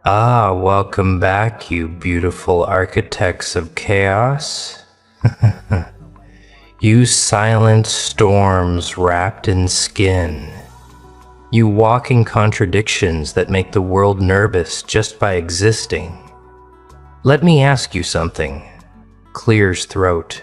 Ah, welcome back, you beautiful architects of chaos. You silent storms wrapped in skin. You walking contradictions that make the world nervous just by existing. Let me ask you something. Clears throat.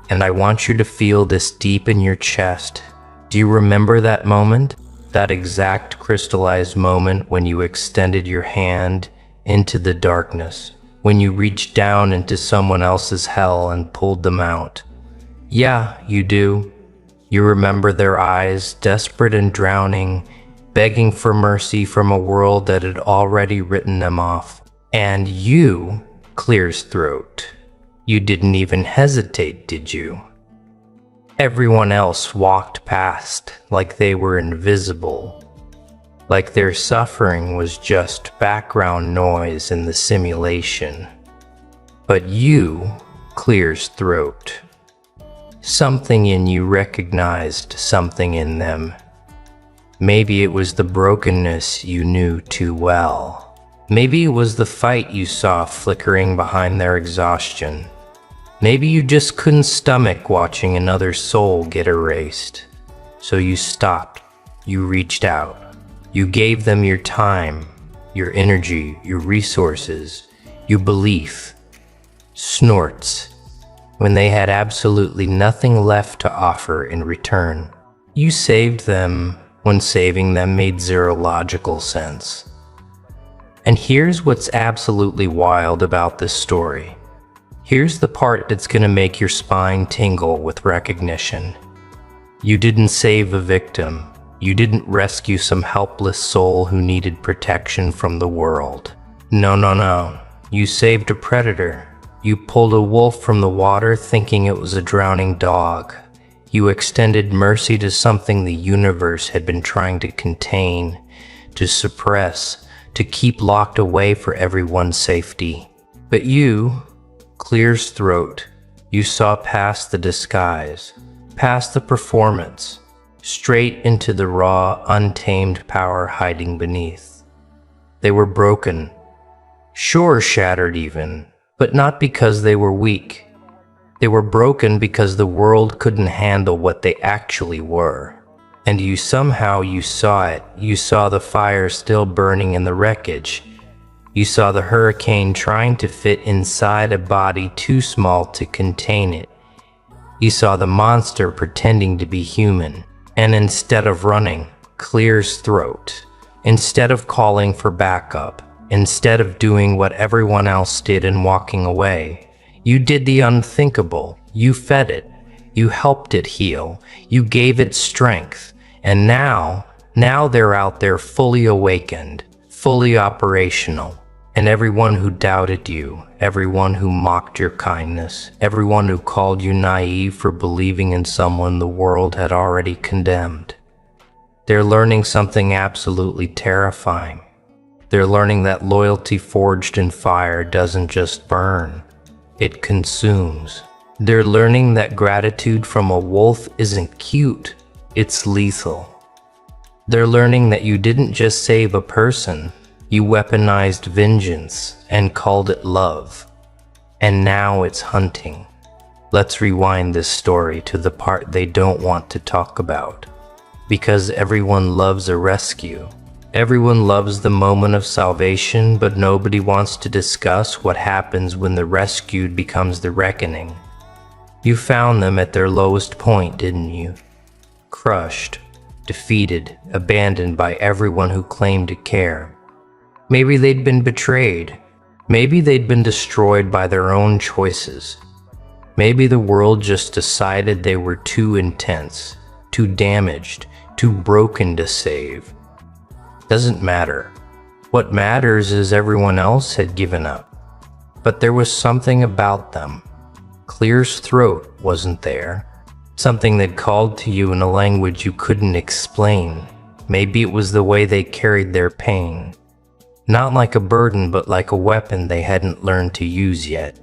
And I want you to feel this deep in your chest. Do you remember that moment? That exact crystallized moment when you extended your hand into the darkness, when you reached down into someone else's hell and pulled them out. Yeah, you do. You remember their eyes, desperate and drowning, begging for mercy from a world that had already written them off. And you, Clear's throat, you didn't even hesitate, did you? Everyone else walked past like they were invisible, like their suffering was just background noise in the simulation. But you, Clear's throat, something in you recognized something in them. Maybe it was the brokenness you knew too well. Maybe it was the fight you saw flickering behind their exhaustion. Maybe you just couldn't stomach watching another soul get erased. So you stopped, you reached out, you gave them your time, your energy, your resources, your belief. Snorts, when they had absolutely nothing left to offer in return. You saved them when saving them made zero logical sense. And here's what's absolutely wild about this story. Here's the part that's gonna make your spine tingle with recognition. You didn't save a victim. You didn't rescue some helpless soul who needed protection from the world. No. You saved a predator. You pulled a wolf from the water thinking it was a drowning dog. You extended mercy to something the universe had been trying to contain, to suppress, to keep locked away for everyone's safety. But you, Clear's throat, you saw past the disguise, past the performance, straight into the raw, untamed power hiding beneath. They were broken, sure shattered even, but not because they were weak. They were broken because the world couldn't handle what they actually were. And you saw it. You saw the fire still burning in the wreckage. You saw the hurricane trying to fit inside a body too small to contain it. You saw the monster pretending to be human. And instead of running, Clear's throat, instead of calling for backup, instead of doing what everyone else did and walking away, you did the unthinkable. You fed it. You helped it heal. You gave it strength. And now they're out there fully awakened, fully operational. And everyone who doubted you, everyone who mocked your kindness, everyone who called you naive for believing in someone the world had already condemned. They're learning something absolutely terrifying. They're learning that loyalty forged in fire doesn't just burn, it consumes. They're learning that gratitude from a wolf isn't cute, it's lethal. They're learning that you didn't just save a person, you weaponized vengeance and called it love. And now it's hunting. Let's rewind this story to the part they don't want to talk about. Because everyone loves a rescue. Everyone loves the moment of salvation, but nobody wants to discuss what happens when the rescued becomes the reckoning. You found them at their lowest point, didn't you? Crushed, defeated, abandoned by everyone who claimed to care. Maybe they'd been betrayed. Maybe they'd been destroyed by their own choices. Maybe the world just decided they were too intense, too damaged, too broken to save. Doesn't matter. What matters is everyone else had given up. But there was something about them. Clear's throat wasn't there. Something that called to you in a language you couldn't explain. Maybe it was the way they carried their pain. Not like a burden, but like a weapon they hadn't learned to use yet.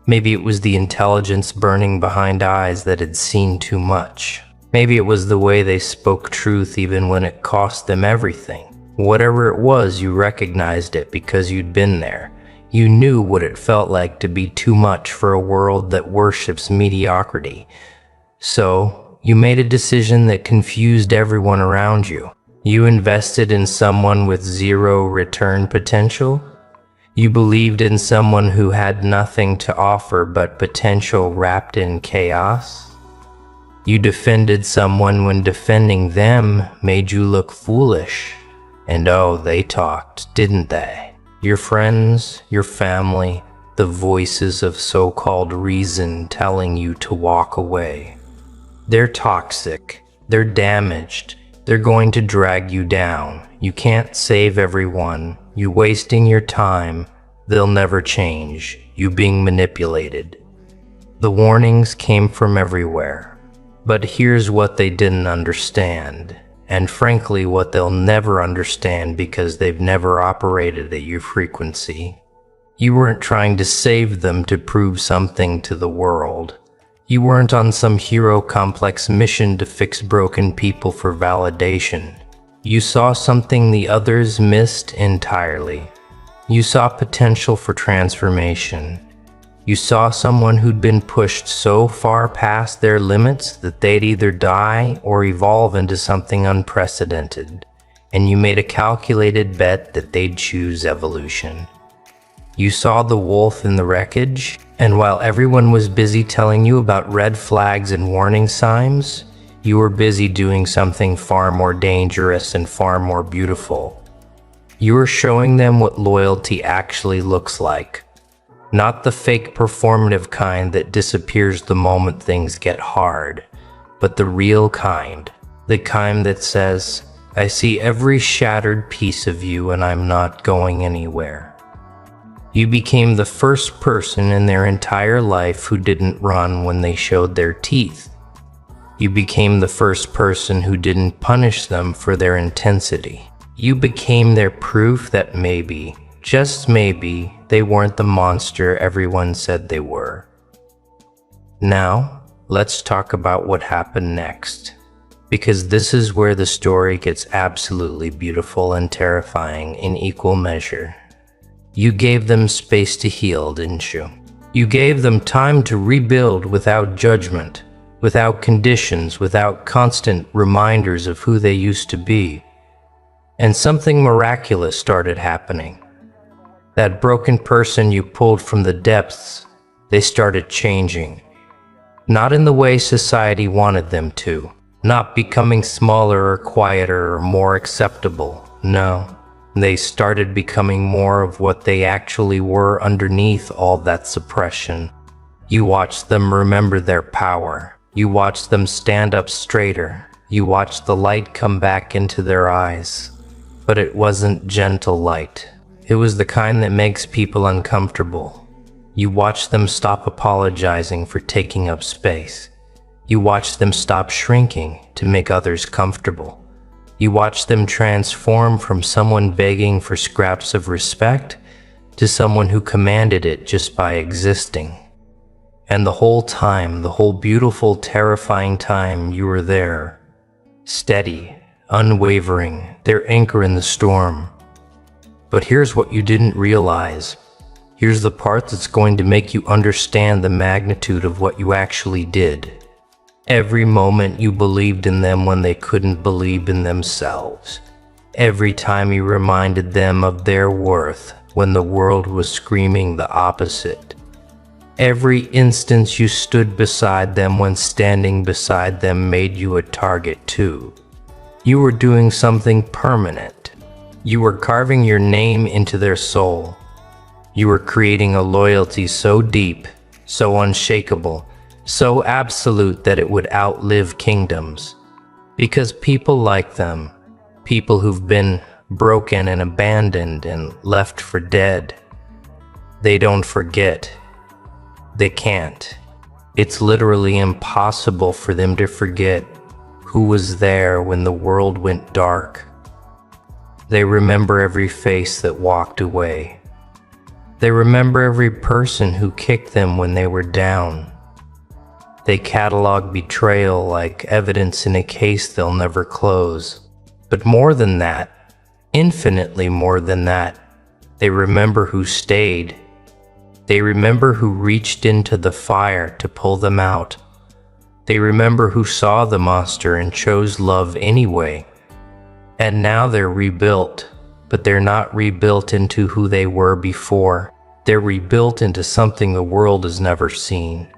Maybe it was the intelligence burning behind eyes that had seen too much. Maybe it was the way they spoke truth even when it cost them everything. Whatever it was, you recognized it because you'd been there. You knew what it felt like to be too much for a world that worships mediocrity. So, you made a decision that confused everyone around you. You invested in someone with zero return potential. You believed in someone who had nothing to offer but potential wrapped in chaos. You defended someone when defending them made you look foolish. And oh, they talked, didn't they? Your friends, your family, the voices of so-called reason telling you to walk away. They're toxic, they're damaged, they're going to drag you down. You can't save everyone, you wasting your time, they'll never change, you being manipulated. The warnings came from everywhere. But here's what they didn't understand, and frankly what they'll never understand because they've never operated at your frequency. You weren't trying to save them to prove something to the world. You weren't on some hero complex mission to fix broken people for validation. You saw something the others missed entirely. You saw potential for transformation. You saw someone who'd been pushed so far past their limits that they'd either die or evolve into something unprecedented, and you made a calculated bet that they'd choose evolution. You saw the wolf in the wreckage, and while everyone was busy telling you about red flags and warning signs, you were busy doing something far more dangerous and far more beautiful. You were showing them what loyalty actually looks like. Not the fake performative kind that disappears the moment things get hard, but the real kind. The kind that says, I see every shattered piece of you and I'm not going anywhere. You became the first person in their entire life who didn't run when they showed their teeth. You became the first person who didn't punish them for their intensity. You became their proof that maybe, just maybe, they weren't the monster everyone said they were. Now, let's talk about what happened next, because this is where the story gets absolutely beautiful and terrifying in equal measure. You gave them space to heal, didn't you? You gave them time to rebuild without judgment, without conditions, without constant reminders of who they used to be. And something miraculous started happening. That broken person you pulled from the depths, they started changing. Not in the way society wanted them to. Not becoming smaller or quieter or more acceptable. No, they started becoming more of what they actually were underneath all that suppression. You watched them remember their power. You watched them stand up straighter. You watched the light come back into their eyes. But it wasn't gentle light. It was the kind that makes people uncomfortable. You watched them stop apologizing for taking up space. You watched them stop shrinking to make others comfortable. You watched them transform from someone begging for scraps of respect to someone who commanded it just by existing. And the whole time, the whole beautiful, terrifying time you were there, steady, unwavering, their anchor in the storm. But here's what you didn't realize. Here's the part that's going to make you understand the magnitude of what you actually did. Every moment you believed in them when they couldn't believe in themselves. Every time you reminded them of their worth when the world was screaming the opposite. Every instance you stood beside them when standing beside them made you a target too. You were doing something permanent. You were carving your name into their soul. You were creating a loyalty so deep, so unshakable, so absolute that it would outlive kingdoms. Because people like them, people who've been broken and abandoned and left for dead, they don't forget. They can't. It's literally impossible for them to forget who was there when the world went dark. They remember every face that walked away. They remember every person who kicked them when they were down. They catalog betrayal like evidence in a case they'll never close. But more than that, infinitely more than that, they remember who stayed. They remember who reached into the fire to pull them out. They remember who saw the monster and chose love anyway. And now they're rebuilt, but they're not rebuilt into who they were before. They're rebuilt into something the world has never seen.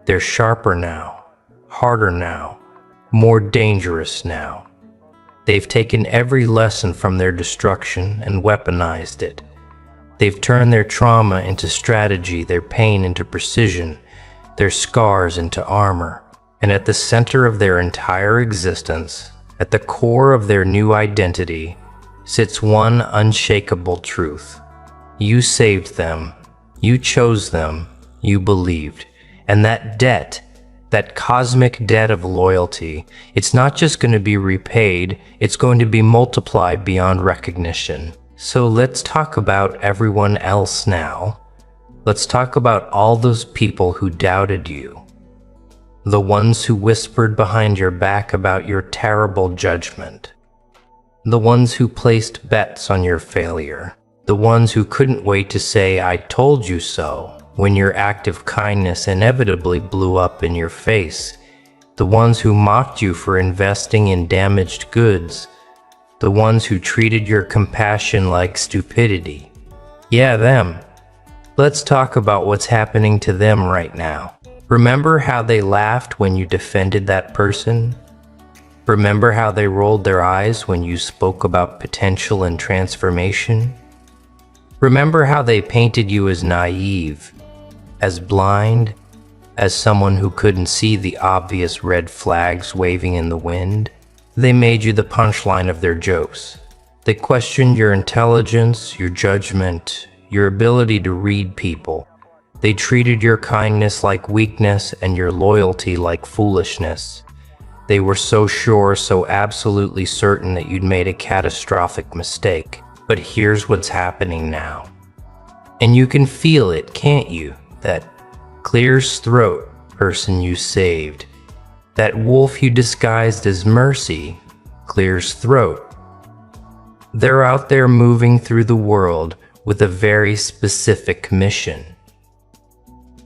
They're sharper now, harder now, more dangerous now. They've taken every lesson from their destruction and weaponized it. They've turned their trauma into strategy, their pain into precision, their scars into armor. And at the center of their entire existence, at the core of their new identity, sits one unshakable truth. You saved them, you chose them, you believed. And that debt, that cosmic debt of loyalty, it's not just going to be repaid, it's going to be multiplied beyond recognition. So let's talk about everyone else now. Let's talk about all those people who doubted you. The ones who whispered behind your back about your terrible judgment. The ones who placed bets on your failure. The ones who couldn't wait to say, "I told you so," when your act of kindness inevitably blew up in your face. The ones who mocked you for investing in damaged goods. The ones who treated your compassion like stupidity. Yeah, them. Let's talk about what's happening to them right now. Remember how they laughed when you defended that person? Remember how they rolled their eyes when you spoke about potential and transformation? Remember how they painted you as naive, as blind, as someone who couldn't see the obvious red flags waving in the wind? They made you the punchline of their jokes. They questioned your intelligence, your judgment, your ability to read people. They treated your kindness like weakness and your loyalty like foolishness. They were so sure, so absolutely certain that you'd made a catastrophic mistake. But here's what's happening now. And you can feel it, can't you? That clear's throat person you saved. That wolf you disguised as mercy, clears throat. They're out there moving through the world with a very specific mission.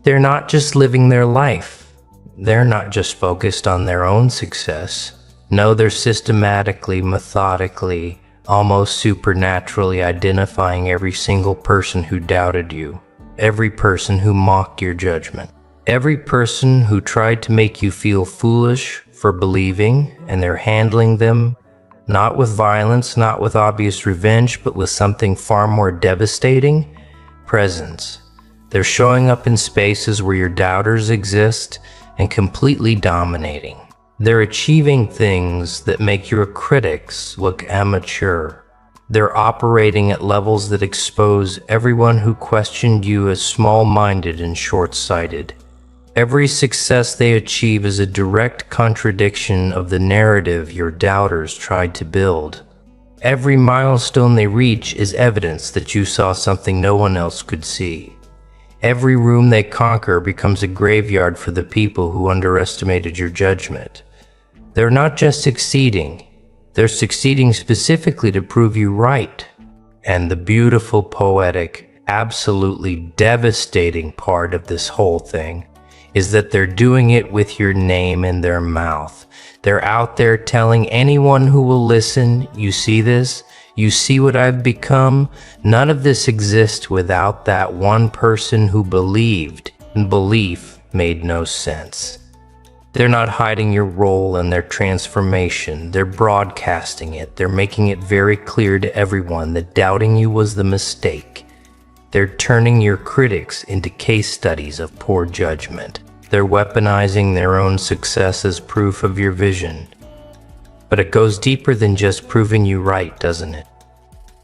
They're not just living their life. They're not just focused on their own success. No, they're systematically, methodically, almost supernaturally identifying every single person who doubted you, every person who mocked your judgment, every person who tried to make you feel foolish for believing, and they're handling them not with violence, not with obvious revenge, but with something far more devastating: presence. They're showing up in spaces where your doubters exist and completely dominating. They're achieving things that make your critics look amateur. They're operating at levels that expose everyone who questioned you as small-minded and short-sighted. Every success they achieve is a direct contradiction of the narrative your doubters tried to build. Every milestone they reach is evidence that you saw something no one else could see. Every room they conquer becomes a graveyard for the people who underestimated your judgment. They're not just succeeding, they're succeeding specifically to prove you right. And the beautiful, poetic, absolutely devastating part of this whole thing is that they're doing it with your name in their mouth. They're out there telling anyone who will listen, "You see this? You see what I've become? None of this exists without that one person who believed, and belief made no sense." They're not hiding your role and their transformation. They're broadcasting it. They're making it very clear to everyone that doubting you was the mistake. They're turning your critics into case studies of poor judgment. They're weaponizing their own success as proof of your vision. But it goes deeper than just proving you right, doesn't it?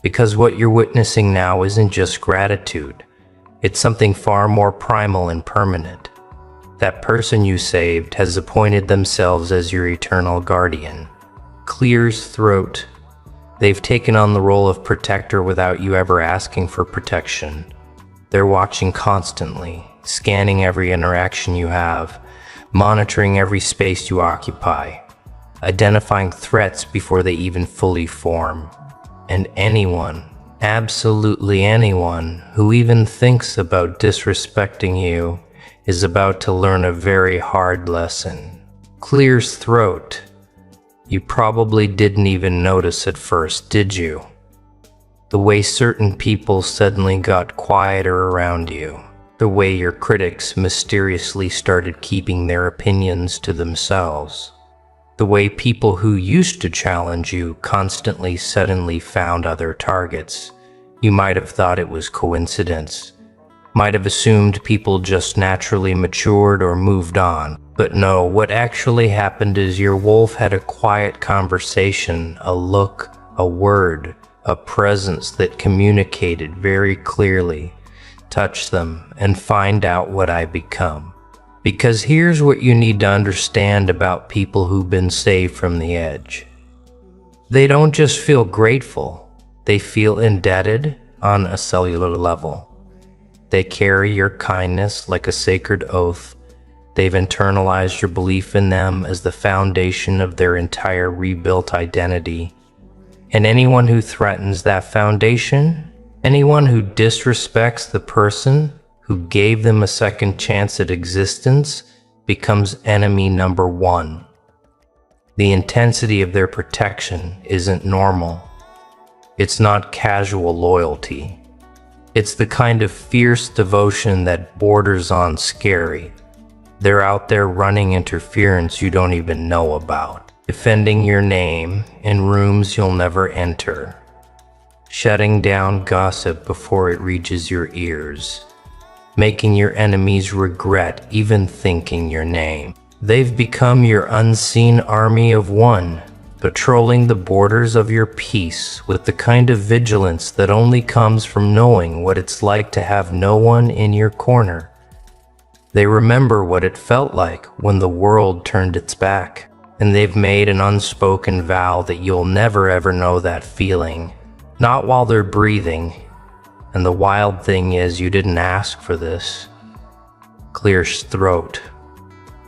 Because what you're witnessing now isn't just gratitude. It's something far more primal and permanent. That person you saved has appointed themselves as your eternal guardian. Clear's throat. They've taken on the role of protector without you ever asking for protection. They're watching constantly, scanning every interaction you have, monitoring every space you occupy, identifying threats before they even fully form. And anyone, absolutely anyone, who even thinks about disrespecting you is about to learn a very hard lesson. Clears throat. You probably didn't even notice at first, did you? The way certain people suddenly got quieter around you. The way your critics mysteriously started keeping their opinions to themselves. The way people who used to challenge you constantly suddenly found other targets. You might have thought it was coincidence. Might have assumed people just naturally matured or moved on. But no, what actually happened is your wolf had a quiet conversation, a look, a word, a presence that communicated very clearly. Touch them and find out what I become. Because here's what you need to understand about people who've been saved from the edge. They don't just feel grateful, they feel indebted on a cellular level. They carry your kindness like a sacred oath. They've internalized your belief in them as the foundation of their entire rebuilt identity. And anyone who threatens that foundation, anyone who disrespects the person who gave them a second chance at existence, becomes enemy number one. The intensity of their protection isn't normal. It's not casual loyalty. It's the kind of fierce devotion that borders on scary. They're out there running interference you don't even know about, defending your name in rooms you'll never enter, shutting down gossip before it reaches your ears, making your enemies regret even thinking your name. They've become your unseen army of one, patrolling the borders of your peace with the kind of vigilance that only comes from knowing what it's like to have no one in your corner. They remember what it felt like when the world turned its back, and they've made an unspoken vow that you'll never ever know that feeling, not while they're breathing. And the wild thing is, you didn't ask for this. Clears throat.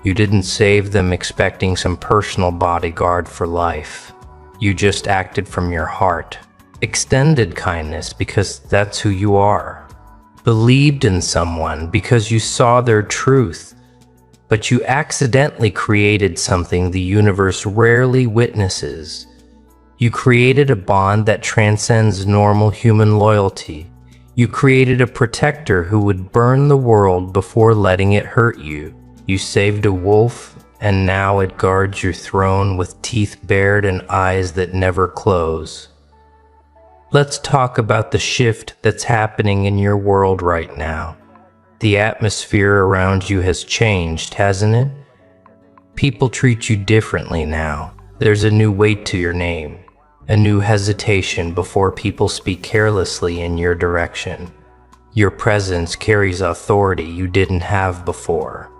You didn't save them expecting some personal bodyguard for life. You just acted from your heart. Extended kindness because that's who you are. Believed in someone because you saw their truth. But you accidentally created something the universe rarely witnesses. You created a bond that transcends normal human loyalty. You created a protector who would burn the world before letting it hurt you. You saved a wolf, and now it guards your throne with teeth bared and eyes that never close. Let's talk about the shift that's happening in your world right now. The atmosphere around you has changed, hasn't it? People treat you differently now. There's a new weight to your name, a new hesitation before people speak carelessly in your direction. Your presence carries authority you didn't have before.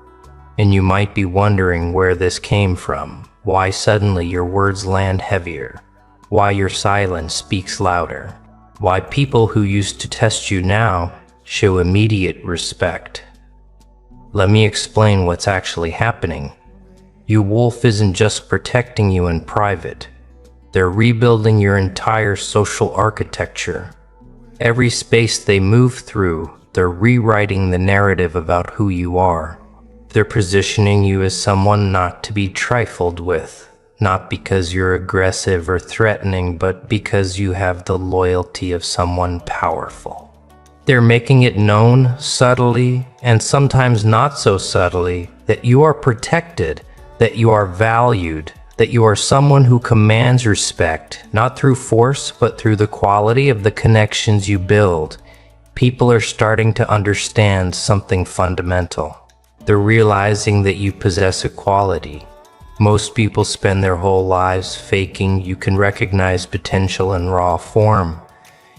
And you might be wondering where this came from, why suddenly your words land heavier, why your silence speaks louder, why people who used to test you now show immediate respect. Let me explain what's actually happening. Your wolf isn't just protecting you in private. They're rebuilding your entire social architecture. Every space they move through, they're rewriting the narrative about who you are. They're positioning you as someone not to be trifled with, not because you're aggressive or threatening, but because you have the loyalty of someone powerful. They're making it known subtly, and sometimes not so subtly, that you are protected, that you are valued, that you are someone who commands respect, not through force, but through the quality of the connections you build. People are starting to understand something fundamental. They're realizing that you possess a quality. Most people spend their whole lives faking you can recognize potential in raw form.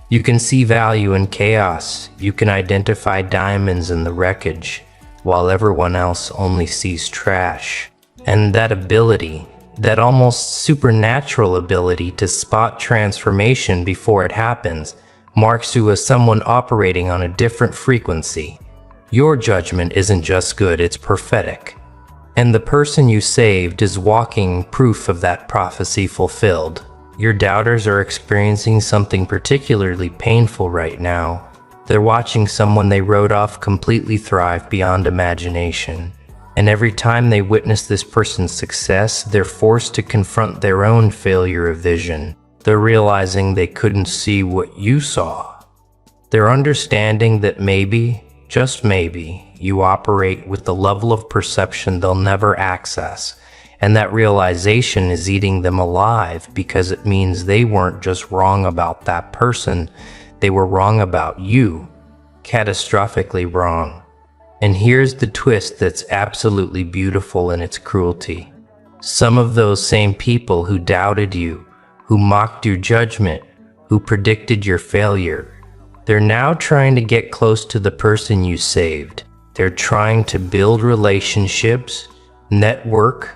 You can see value in chaos. You can identify diamonds in the wreckage, while everyone else only sees trash. And that ability, that almost supernatural ability to spot transformation before it happens, marks you as someone operating on a different frequency. Your judgment isn't just good, it's prophetic. And the person you saved is walking proof of that prophecy fulfilled. Your doubters are experiencing something particularly painful right now. They're watching someone they wrote off completely thrive beyond imagination. And every time they witness this person's success, they're forced to confront their own failure of vision. They're realizing they couldn't see what you saw. They're understanding that maybe, just maybe, you operate with the level of perception they'll never access, and that realization is eating them alive because it means they weren't just wrong about that person, they were wrong about you, catastrophically wrong. And here's the twist that's absolutely beautiful in its cruelty. Some of those same people who doubted you, who mocked your judgment, who predicted your failure, they're now trying to get close to the person you saved. They're trying to build relationships, network,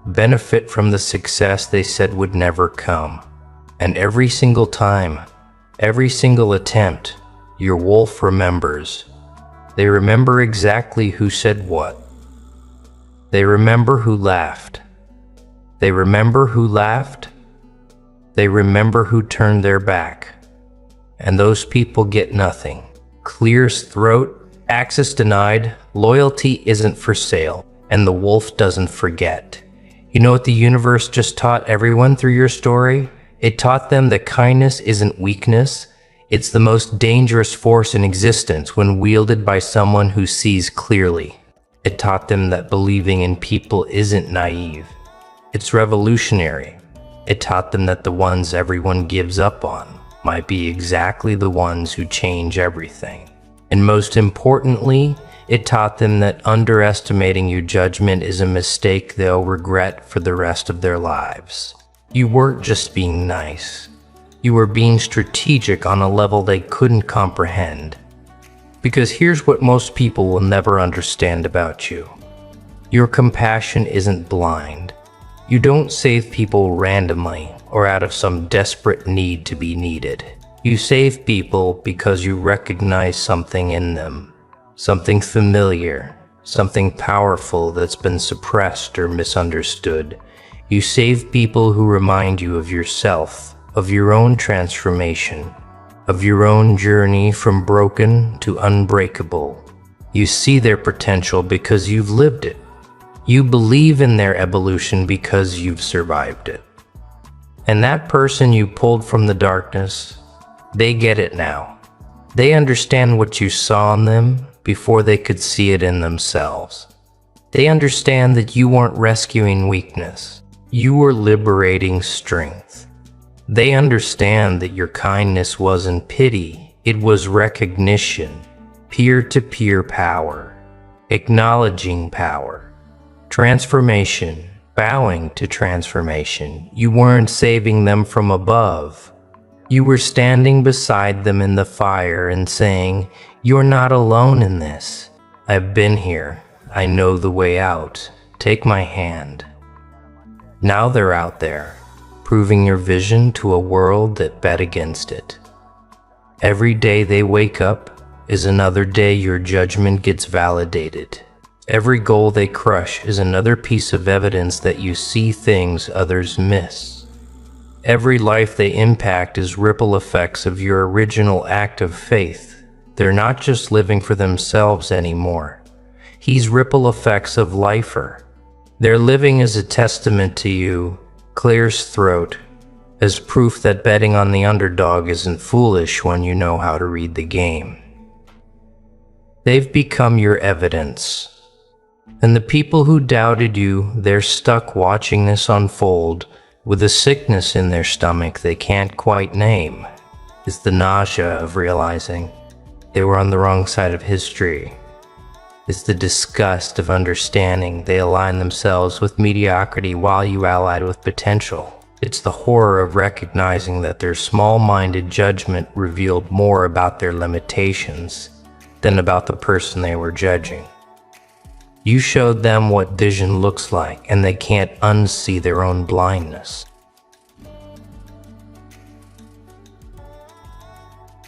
benefit from the success they said would never come. And every single time, every single attempt, your wolf remembers. They remember exactly who said what. They remember who laughed. They remember who laughed. They remember who turned their back. And those people get nothing. Clears throat, access denied, loyalty isn't for sale, and the wolf doesn't forget. You know what the universe just taught everyone through your story? It taught them that kindness isn't weakness. It's the most dangerous force in existence when wielded by someone who sees clearly. It taught them that believing in people isn't naive. It's revolutionary. It taught them that the ones everyone gives up on might be exactly the ones who change everything. And most importantly, it taught them that underestimating your judgment is a mistake they'll regret for the rest of their lives. You weren't just being nice. You were being strategic on a level they couldn't comprehend. Because here's what most people will never understand about you. Your compassion isn't blind. You don't save people randomly or out of some desperate need to be needed. You save people because you recognize something in them, something familiar, something powerful that's been suppressed or misunderstood. You save people who remind you of yourself, of your own transformation, of your own journey from broken to unbreakable. You see their potential because you've lived it. You believe in their evolution because you've survived it. And that person you pulled from the darkness, they get it now. They understand what you saw in them before they could see it in themselves. They understand that you weren't rescuing weakness. You were liberating strength. They understand that your kindness wasn't pity, it was recognition, peer-to-peer power, acknowledging power, transformation, bowing to transformation. You weren't saving them from above. You were standing beside them in the fire and saying, "You're not alone in this. I've been here. I know the way out. Take my hand." Now they're out there, proving your vision to a world that bet against it. Every day they wake up is another day your judgment gets validated. Every goal they crush is another piece of evidence that you see things others miss. Every life they impact is ripple effects of your original act of faith. They're not just living for themselves anymore. He's ripple effects of lifer. Their living is a testament to you, clears throat, as proof that betting on the underdog isn't foolish when you know how to read the game. They've become your evidence. And the people who doubted you, they're stuck watching this unfold with a sickness in their stomach they can't quite name. It's the nausea of realizing they were on the wrong side of history. It's the disgust of understanding they aligned themselves with mediocrity while you allied with potential. It's the horror of recognizing that their small-minded judgment revealed more about their limitations than about the person they were judging. You showed them what vision looks like, and they can't unsee their own blindness.